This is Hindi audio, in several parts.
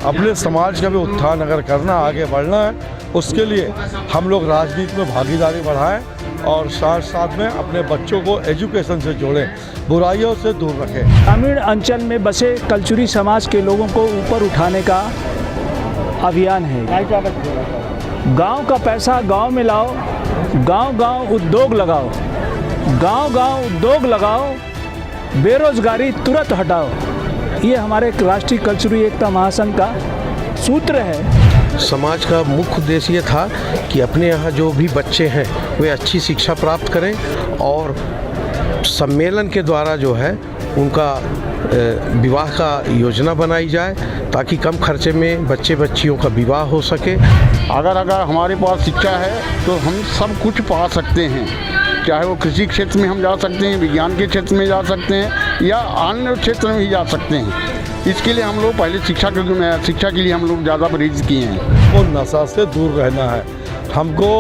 अपने समाज का भी उत्थान अगर करना, आगे बढ़ना है, उसके लिए हम लोग राजनीति में भागीदारी बढ़ाएं और साथ साथ में अपने बच्चों को एजुकेशन से जोड़ें, बुराइयों से दूर रखें। ग्रामीण अंचल में बसे कलचुरी समाज के लोगों को ऊपर उठाने का अभियान है। गांव का पैसा गांव में लाओ, गांव-गांव उद्योग लगाओ, गांव-गांव उद्योग लगाओ, बेरोजगारी तुरंत हटाओ। ये हमारे राष्ट्रीय कलचुरी एकता महासंघ का सूत्र है। समाज का मुख्य उद्देश्य ये था कि अपने यहाँ जो भी बच्चे हैं वे अच्छी शिक्षा प्राप्त करें और सम्मेलन के द्वारा जो है उनका विवाह का योजना बनाई जाए ताकि कम खर्चे में बच्चे बच्चियों का विवाह हो सके। अगर हमारे पास शिक्षा है तो हम सब कुछ पा सकते हैं, चाहे वो कृषि क्षेत्र में हम जा सकते हैं, विज्ञान के क्षेत्र में जा सकते हैं या अन्य क्षेत्र में भी जा सकते हैं। इसके लिए हम लोग पहले शिक्षा के लिए हम लोग ज़्यादा प्रेरित किए हैं। वो नशा से दूर रहना है, हमको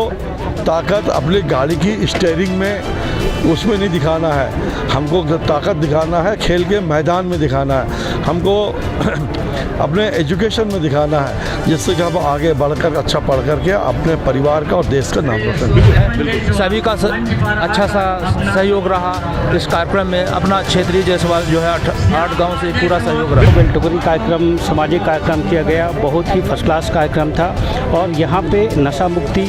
ताकत अपनी गाड़ी की स्टीयरिंग में उसमें नहीं दिखाना है, हमको ताकत दिखाना है खेल के मैदान में दिखाना है, हमको अपने एजुकेशन में दिखाना है, जिससे कि हम आगे बढ़कर अच्छा पढ़ करके अपने परिवार का और देश का नाम रोशन करें। सभी का अच्छा सा सहयोग रहा इस कार्यक्रम में। अपना क्षेत्रीय जयसवाल जो है 8 गांव से पूरा सहयोग रहा। बेलटुकरी कार्यक्रम सामाजिक कार्यक्रम किया गया, बहुत ही फर्स्ट क्लास कार्यक्रम था और यहाँ पे नशा मुक्ति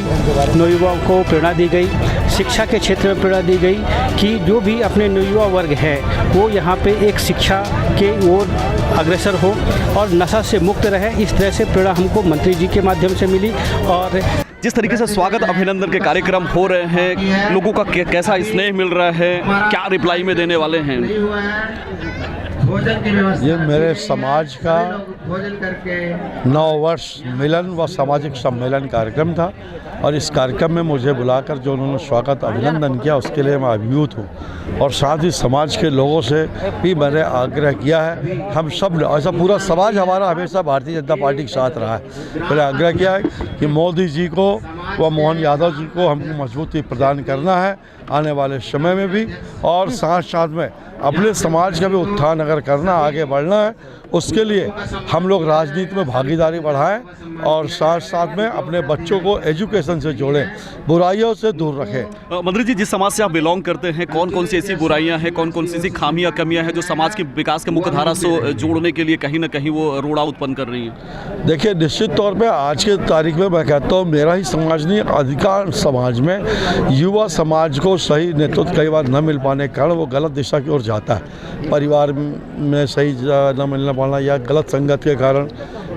नौयुवाओं को प्रेरणा दी गई, शिक्षा के क्षेत्र में प्रेरणा दी गई कि जो भी अपने नौयुवा वर्ग है वो यहाँ पे एक शिक्षा के ओर अग्रसर हो और नशा से मुक्त रहे। इस तरह से प्रेरणा हमको मंत्री जी के माध्यम से मिली। और जिस तरीके से स्वागत अभिनंदन के कार्यक्रम हो रहे हैं, लोगों का कैसा स्नेह मिल रहा है, क्या रिप्लाई में देने वाले हैं? ये मेरे समाज का 9 वर्ष मिलन व सामाजिक सम्मेलन कार्यक्रम था और इस कार्यक्रम में मुझे बुलाकर जो उन्होंने स्वागत अभिनंदन किया उसके लिए मैं अभिभूत हूँ। और साथ ही समाज के लोगों से भी मैंने आग्रह किया है, हम सब ऐसा पूरा समाज हमारा हमेशा भारतीय जनता पार्टी के साथ रहा है। मैंने आग्रह किया है कि मोदी जी को व मोहन यादव जी को हमको मजबूती प्रदान करना है आने वाले समय में भी, और साथ साथ में अपने समाज का भी उत्थान अगर करना, आगे बढ़ना है, उसके लिए हम लोग राजनीति में भागीदारी बढ़ाएं और साथ साथ में अपने बच्चों को एजुकेशन से जोड़ें, बुराइयों से दूर रखें। मंत्री जी, जिस समाज से आप बिलोंग करते हैं, कौन कौन सी ऐसी बुराइयां हैं, कौन कौन सी ऐसी खामियां कमियां हैं जो समाज के विकास के मुख्य धारा से जोड़ने के लिए कहीं ना कहीं वो रोड़ा उत्पन्न कर रही हैं? देखिए, निश्चित तौर पर आज के तारीख में मैं कहता हूँ मेरा ही समाज नहीं, अधिकांश समाज में युवा समाज को सही नेतृत्व कई बार न मिल पाने के कारण वो गलत दिशा की ओर जाता है। परिवार में सही न मिलना पाना या गलत संगत के कारण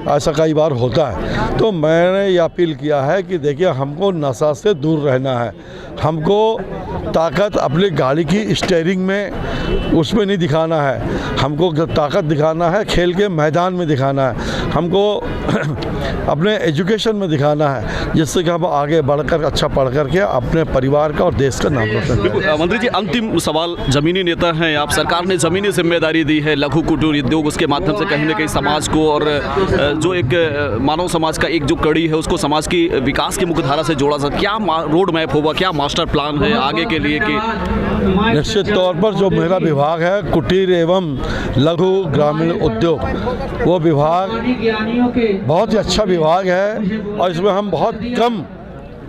ऐसा कई बार होता है। तो मैंने ये अपील किया है कि देखिए, हमको नशा से दूर रहना है, हमको ताकत अपनी गाड़ी की स्टीयरिंग में उसमें नहीं दिखाना है, हमको ताकत दिखाना है खेल के मैदान में दिखाना है, हमको अपने एजुकेशन में दिखाना है, जिससे कि हम आगे बढ़कर अच्छा पढ़ करके अपने परिवार का और देश का नाम रोशन करें। मंत्री जी, अंतिम सवाल, जमीनी नेता हैं आप, सरकार ने ज़मीनी जिम्मेदारी दी है, लघु कुटीर उद्योग, उसके माध्यम से कहीं ना कहीं समाज को और जो एक मानव समाज का एक जो कड़ी है उसको समाज की विकास की मुख्य धारा से जोड़ा सकता, क्या रोड मैप होगा, क्या मास्टर प्लान है आगे के लिए? कि निश्चित तौर पर जो मेरा विभाग है कुटीर एवं लघु ग्रामीण उद्योग, वो विभाग बहुत ही अच्छा विभाग है और इसमें हम बहुत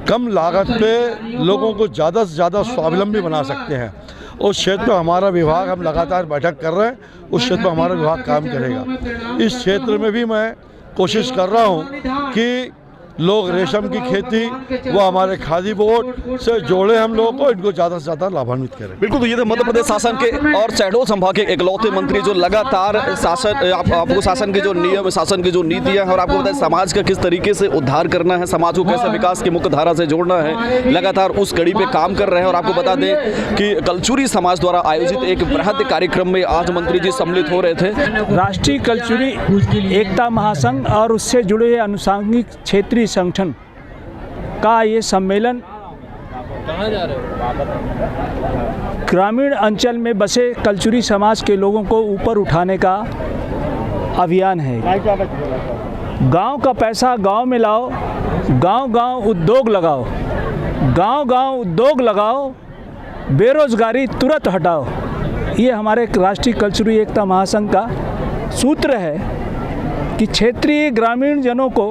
कम लागत पे लोगों को ज़्यादा से ज़्यादा स्वावलंबी बना सकते हैं। उस क्षेत्र में हमारा विभाग, हम लगातार बैठक कर रहे हैं, उस क्षेत्र में हमारा विभाग काम करेगा। इस क्षेत्र में भी मैं कोशिश कर रहा हूँ कि लोग रेशम की खेती वो हमारे खादी बोर्ड से जोड़े, हम लोगों को इनको ज़्यादा से ज़्यादा लाभान्वित करें। बिल्कुल, तो ये तो मध्य प्रदेश शासन के और शहडोल संभाग के इकलौते मंत्री जो लगातार शासन आपको शासन के जो नियम, शासन की जो नीतियां हैं और आपको बताएं समाज का किस तरीके से उद्धार करना है, समाज को कैसे विकास की मुख्य धारा से जोड़ना है, लगातार उस कड़ी पे काम कर रहे हैं। और आपको बता दें कि कलचुरी समाज द्वारा आयोजित एक बृहद कार्यक्रम में आज मंत्री जी सम्मिलित हो रहे थे। राष्ट्रीय कलचुरी एकता महासंघ और उससे जुड़े हुए अनुषंगिक क्षेत्रीय संगठन का ये सम्मेलन ग्रामीण अंचल में बसे कलचुरी समाज के लोगों को ऊपर उठाने का अभियान है। गांव का पैसा गांव में लाओ, गांव-गांव उद्योग लगाओ, गांव-गांव उद्योग लगाओ, बेरोजगारी तुरंत हटाओ। ये हमारे राष्ट्रीय कलचुरी एकता महासंघ का सूत्र है। कि क्षेत्रीय ग्रामीण जनों को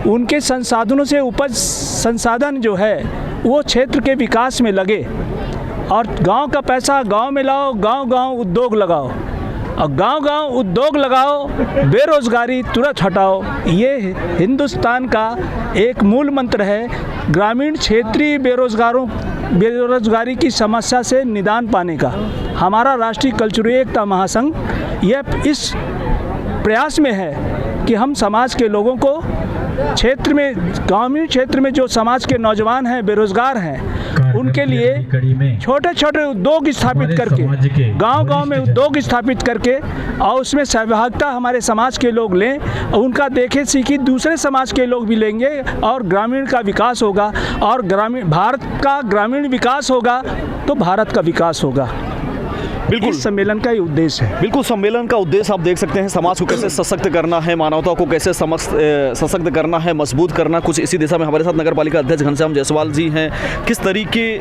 उनके संसाधनों से उपज संसाधन जो है वो क्षेत्र के विकास में लगे और गांव का पैसा गांव में लाओ, गांव-गांव उद्योग लगाओ और गांव-गांव उद्योग लगाओ, बेरोजगारी तुरंत हटाओ। ये हिंदुस्तान का एक मूल मंत्र है ग्रामीण क्षेत्रीय बेरोजगारी की समस्या से निदान पाने का। हमारा राष्ट्रीय कल्चरल एकता महासंघ यह इस प्रयास में है कि हम समाज के लोगों को क्षेत्र में, ग्रामीण क्षेत्र में जो समाज के नौजवान हैं, बेरोजगार हैं, उनके लिए छोटे छोटे उद्योग स्थापित करके, गांव-गांव में उद्योग स्थापित करके और उसमें सहभागिता हमारे समाज के लोग लें और उनका देखें सीखी दूसरे समाज के लोग भी लेंगे और ग्रामीण का विकास होगा और भारत का ग्रामीण विकास होगा तो भारत का विकास होगा। बिल्कुल, इस सम्मेलन का ये उद्देश्य है। बिल्कुल, सम्मेलन का उद्देश्य आप देख सकते हैं, समाज को कैसे सशक्त करना है, मानवता को कैसे सशक्त करना है, मजबूत करना, कुछ इसी दिशा में हमारे साथ नगर पालिका अध्यक्ष घनश्याम जायसवाल जी हैं। किस तरीके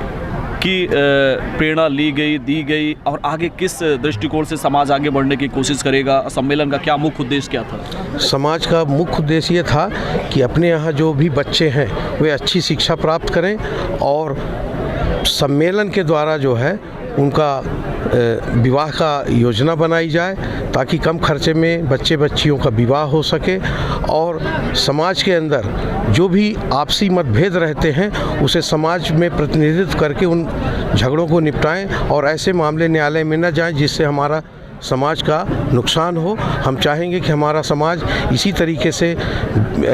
की प्रेरणा ली गई, दी गई और आगे किस दृष्टिकोण से समाज आगे बढ़ने की कोशिश करेगा? सम्मेलन का क्या मुख्य उद्देश्य क्या था? समाज का मुख्य उद्देश्य ये था कि अपने यहाँ जो भी बच्चे हैं वे अच्छी शिक्षा प्राप्त करें और सम्मेलन के द्वारा जो है उनका विवाह का योजना बनाई जाए ताकि कम खर्चे में बच्चे बच्चियों का विवाह हो सके और समाज के अंदर जो भी आपसी मतभेद रहते हैं उसे समाज में प्रतिनिधित्व करके उन झगड़ों को निपटाएं और ऐसे मामले न्यायालय में न जाएं जिससे हमारा समाज का नुकसान हो। हम चाहेंगे कि हमारा समाज इसी तरीके से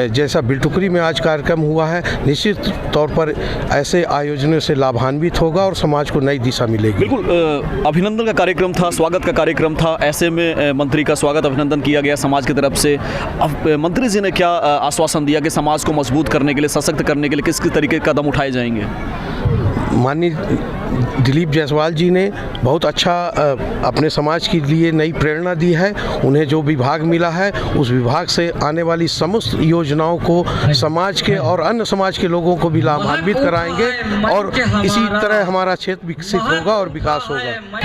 जैसा बिलटुकरी में आज कार्यक्रम हुआ है, निश्चित तौर पर ऐसे आयोजनों से लाभान्वित होगा और समाज को नई दिशा मिलेगी। बिल्कुल, अभिनंदन का कार्यक्रम था, स्वागत का कार्यक्रम था, ऐसे में मंत्री का स्वागत अभिनंदन किया गया समाज की तरफ से। अब मंत्री जी ने क्या आश्वासन दिया कि समाज को मजबूत करने के लिए, सशक्त करने के लिए किस किस तरीके के कदम उठाए जाएंगे? माननीय दिलीप जायसवाल जी ने बहुत अच्छा अपने समाज के लिए नई प्रेरणा दी है। उन्हें जो विभाग मिला है उस विभाग से आने वाली समस्त योजनाओं को समाज के और अन्य समाज के लोगों को भी लाभान्वित कराएंगे और इसी तरह हमारा क्षेत्र विकसित होगा और विकास होगा।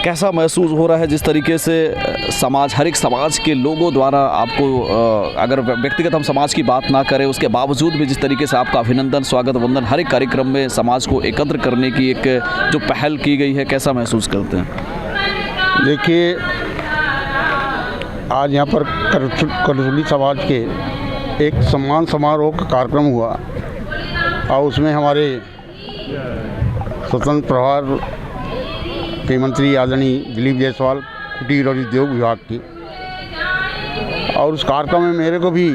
कैसा महसूस हो रहा है जिस तरीके से समाज, हर एक समाज के लोगों द्वारा आपको, अगर व्यक्तिगत हम समाज की बात ना करें उसके बावजूद भी जिस तरीके से आपका अभिनंदन, स्वागत, वंदन हर एक कार्यक्रम में समाज को एकत्र करने की एक जो पहल की गई है, कैसा महसूस करते हैं? देखिए, आज यहाँ पर करजोली समाज के एक सम्मान समारोह का कार्यक्रम हुआ और उसमें हमारे स्वतंत्र प्रभार के मंत्री आदरणीय दिलीप जायसवाल, कुटीर और उद्योग विभाग की, और उस कार्यक्रम में मेरे को भी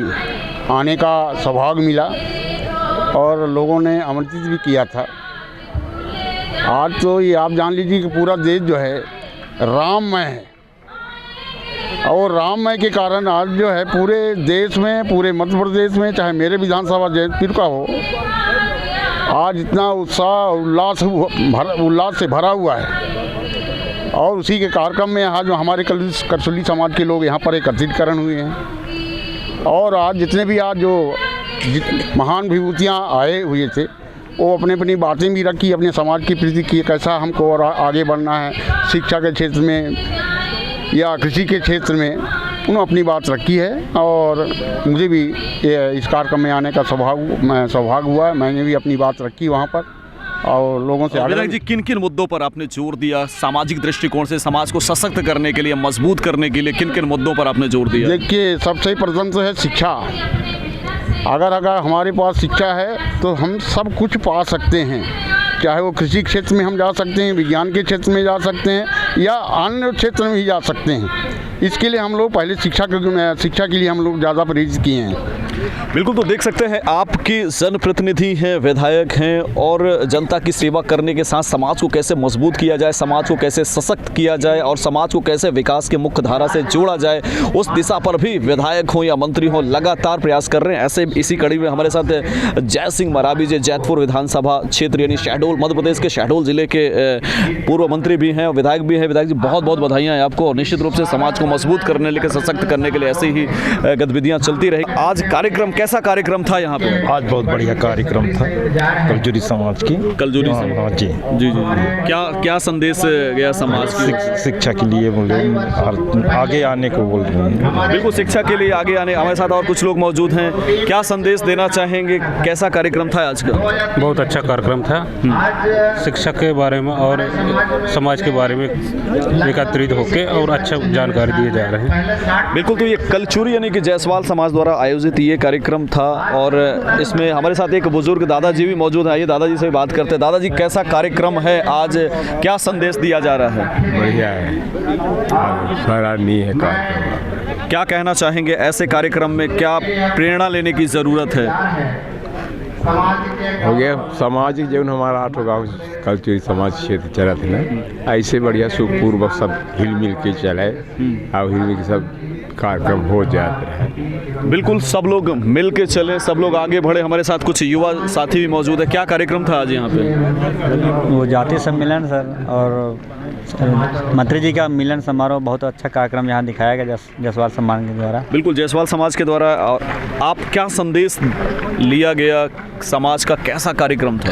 आने का सौभाग्य मिला और लोगों ने आमंत्रित भी किया था। आज तो ये आप जान लीजिए कि पूरा देश जो है राममय है और राममय के कारण आज जो है पूरे देश में, पूरे मध्य प्रदेश में, चाहे मेरे विधानसभा जैतपुर का हो, आज इतना उत्साह उल्लास से भरा हुआ है। और उसी के कार्यक्रम में आज जो हमारे करसोली समाज के लोग यहाँ पर एकत्रीकरण हुए हैं और आज जितने भी आज जो महान विभूतियाँ आए हुए थे वो अपने अपनी बातें भी रखी, अपने समाज की प्रति की कैसा हमको और आगे बढ़ना है, शिक्षा के क्षेत्र में या कृषि के क्षेत्र में उन्होंने अपनी बात रखी है। और मुझे भी इस कार्यक्रम में आने का सौभाग्य हुआ है। मैंने भी अपनी बात रखी वहाँ पर और लोगों से आगे। जी, किन किन मुद्दों पर आपने जोर दिया? सामाजिक दृष्टिकोण से समाज को सशक्त करने के लिए, मजबूत करने के लिए किन किन मुद्दों पर आपने जोर दिया? देखिए, सबसे प्रथम तो है शिक्षा। अगर हमारे पास शिक्षा है तो हम सब कुछ पा सकते हैं, चाहे वो कृषि क्षेत्र में हम जा सकते हैं, विज्ञान के क्षेत्र में जा सकते हैं या अन्य क्षेत्र में भी जा सकते हैं। इसके लिए हम लोग पहले शिक्षा के लिए हम लोग ज़्यादा प्रेरित किए हैं। बिल्कुल, तो देख सकते हैं आपके जनप्रतिनिधि हैं, विधायक हैं और जनता की सेवा करने के साथ समाज को कैसे मजबूत किया जाए, समाज को कैसे सशक्त किया जाए और समाज को कैसे विकास के मुख्य धारा से जोड़ा जाए, उस दिशा पर भी विधायक हों या मंत्री हों लगातार प्रयास कर रहे हैं। ऐसे इसी कड़ी में हमारे साथ जय सिंह मरावी जी, जैतपुर विधानसभा क्षेत्र यानी शहडोल, मध्य प्रदेश के शहडोल जिले के पूर्व मंत्री भी हैं और विधायक भी हैं। विधायक जी, बहुत बहुत बधाइयाँ हैं आपको और निश्चित रूप से समाज को मजबूत करने के लिए, सशक्त करने के लिए ऐसी ही गतिविधियाँ चलती रही। आज कार्यक्रम कैसा कार्यक्रम था यहाँ पे? आज बहुत बढ़िया कार्यक्रम था कलजुरी समाज की। कलजुरी हाँ, समाज। हाँ जी जी जी जी। क्या क्या संदेश गया समाज की? शिक्षा के लिए बोले और आगे आने को बोल रहे हैं। बिल्कुल, शिक्षा के लिए आगे आने। हमारे साथ और कुछ लोग मौजूद हैं, क्या संदेश देना चाहेंगे? कैसा कार्यक्रम था आज का? बहुत अच्छा कार्यक्रम था। शिक्षा के बारे में और समाज के बारे में एकत्रित होकर और अच्छा जानकारी दिए जा रहे हैं। बिल्कुल, तो ये कलचुरी यानी कि जायसवाल समाज द्वारा आयोजित ये कार्यक्रम था और इसमें हमारे साथ एक बुजुर्ग दादाजी भी मौजूद हैं। आइए दादाजी से बात करते हैं। दादाजी, कैसा कार्यक्रम है आज, क्या संदेश दिया जा रहा है? बढ़िया है, सराहनीय है कार्यक्रम। क्या कहना चाहेंगे ऐसे कार्यक्रम में क्या प्रेरणा लेने की ज़रूरत है? हो गया सामाजिक जीवन हमारा 8 गाँव कल्चरी समाज क्षेत्र चला था ना, ऐसे बढ़िया सुखपूर्वक सब हिल मिल के चले और हिल मिल के सब कार्यक्रम हो जाते रहे। बिल्कुल, सब लोग मिल के चले, सब लोग आगे बढ़े। हमारे साथ कुछ युवा साथी भी मौजूद है। क्या कार्यक्रम था आज यहाँ पे? वो जातीय सम्मेलन सर और मंत्री जी का मिलन समारोह, बहुत अच्छा कार्यक्रम यहाँ दिखाया गया जायसवाल समाज के द्वारा। बिल्कुल, जायसवाल समाज के द्वारा। और आप क्या संदेश लिया गया? समाज का कैसा कार्यक्रम था?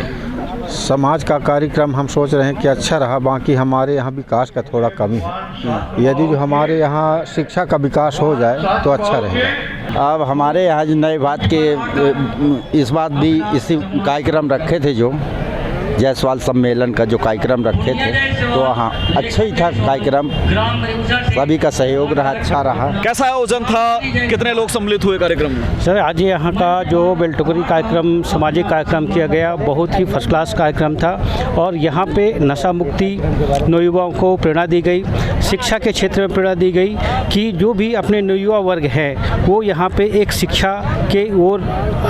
समाज का कार्यक्रम हम सोच रहे हैं कि अच्छा रहा, बाकी हमारे यहाँ विकास का थोड़ा कमी है। यदि जो हमारे यहाँ शिक्षा का विकास हो जाए तो अच्छा रहेगा। अब हमारे यहाँ जो नए बात के इस बात भी इसी कार्यक्रम रखे थे, जो जायसवाल सम्मेलन का जो कार्यक्रम रखे थे, तो हाँ अच्छा ही था कार्यक्रम, सभी का सहयोग रहा, अच्छा रहा। कैसा आयोजन था? कितने लोग सम्मिलित हुए कार्यक्रम में? सर, आज यहाँ का जो बेलटुकरी कार्यक्रम, सामाजिक कार्यक्रम किया गया, बहुत ही फर्स्ट क्लास कार्यक्रम था और यहाँ पे नशा मुक्ति नौयुवाओं को प्रेरणा दी गई, शिक्षा के क्षेत्र में प्रेरणा दी गई कि जो भी अपने नौयुवा वर्ग है वो यहाँ पे एक शिक्षा के ओर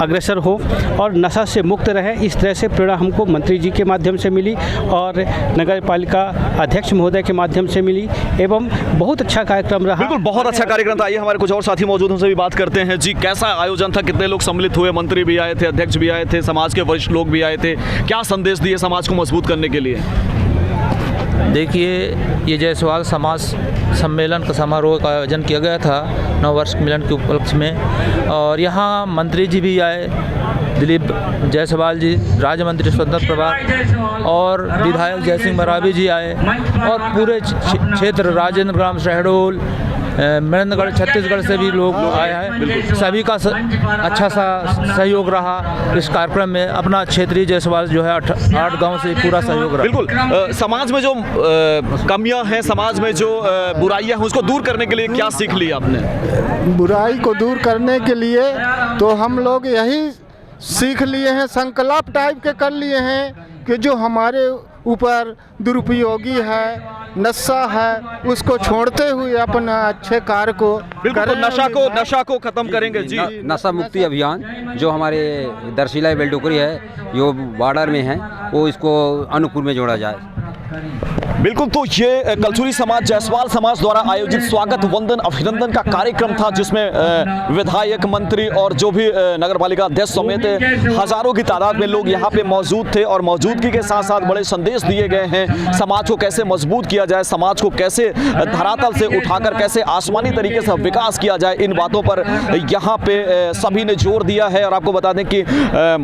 अग्रसर हो और नशा से मुक्त रहे। इस तरह से प्रेरणा हमको मंत्री जी के माध्यम से मिली और नगर पालिका अध्यक्ष महोदय के माध्यम से मिली, एवं बहुत अच्छा कार्यक्रम रहा। बिल्कुल, बहुत अच्छा कार्यक्रम था। आइए हमारे कुछ और साथी मौजूद हैं, उनसे भी बात करते हैं। जी, कैसा आयोजन था? कितने लोग सम्मिलित हुए? मंत्री भी आए थे, अध्यक्ष भी आए थे, समाज के वरिष्ठ लोग भी आए थे। क्या संदेश दिए समाज को मजबूत करने के लिए? देखिए, ये जायसवाल समाज सम्मेलन का समारोह का आयोजन किया गया था 9 वर्ष मिलन के उपलक्ष्य में, और यहाँ मंत्री जी भी आए, दिलीप जायसवाल जी, राज्य मंत्री स्वतंत्र प्रभार, और विधायक जयसिंह मरावी जी आए, और पूरे क्षेत्र राजेंद्र ग्राम, शहडोल, महेंद्रगढ़, छत्तीसगढ़ से भी लोग आए हैं। सभी का अच्छा सा सहयोग रहा इस कार्यक्रम में। अपना क्षेत्रीय जायसवाल जो है 8 गांव से पूरा सहयोग रहा। बिल्कुल, समाज में जो कमियां हैं, समाज में जो बुराइयां हैं, उसको दूर करने के लिए क्या सीख ली आपने? बुराई को दूर करने के लिए तो हम लोग यही सीख लिए हैं, संकल्प टाइप के कर लिए हैं कि जो हमारे ऊपर दुरुपयोगी है, नशा है, उसको छोड़ते हुए अपना अच्छे कार्य को नशा को खत्म करेंगे। जी, नशा मुक्ति अभियान जो हमारे दरसिला बेलटुकरी है, जो बॉर्डर में है, वो इसको अनूपपुर में जोड़ा जाए। बिल्कुल, तो ये कलचुरी समाज जायसवाल समाज द्वारा आयोजित स्वागत वंदन अभिनंदन का कार्यक्रम था, जिसमें विधायक, मंत्री और जो भी नगरपालिका अध्यक्ष समेत हजारों की तादाद में लोग यहाँ पे मौजूद थे। और मौजूदगी के साथ साथ बड़े संदेश दिए गए हैं, समाज को कैसे मजबूत किया जाए, समाज को कैसे धरातल से उठाकर कैसे आसमानी तरीके से विकास किया जाए, इन बातों पर यहाँ पे सभी ने जोर दिया है। और आपको बता दें कि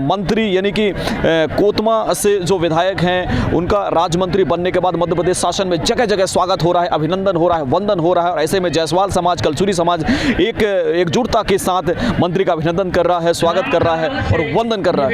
मंत्री यानी कि कोतमा से जो विधायक हैं, उनका राज्य मंत्री बनने के बाद मध्य प्रदेश शासन में जगह जगह स्वागत हो रहा है, अभिनंदन हो रहा है, वंदन हो रहा है। और ऐसे में जायसवाल समाज, कलचुरी समाज एकजुटता के साथ मंत्री का अभिनंदन कर रहा है, स्वागत कर रहा है और वंदन कर रहा है।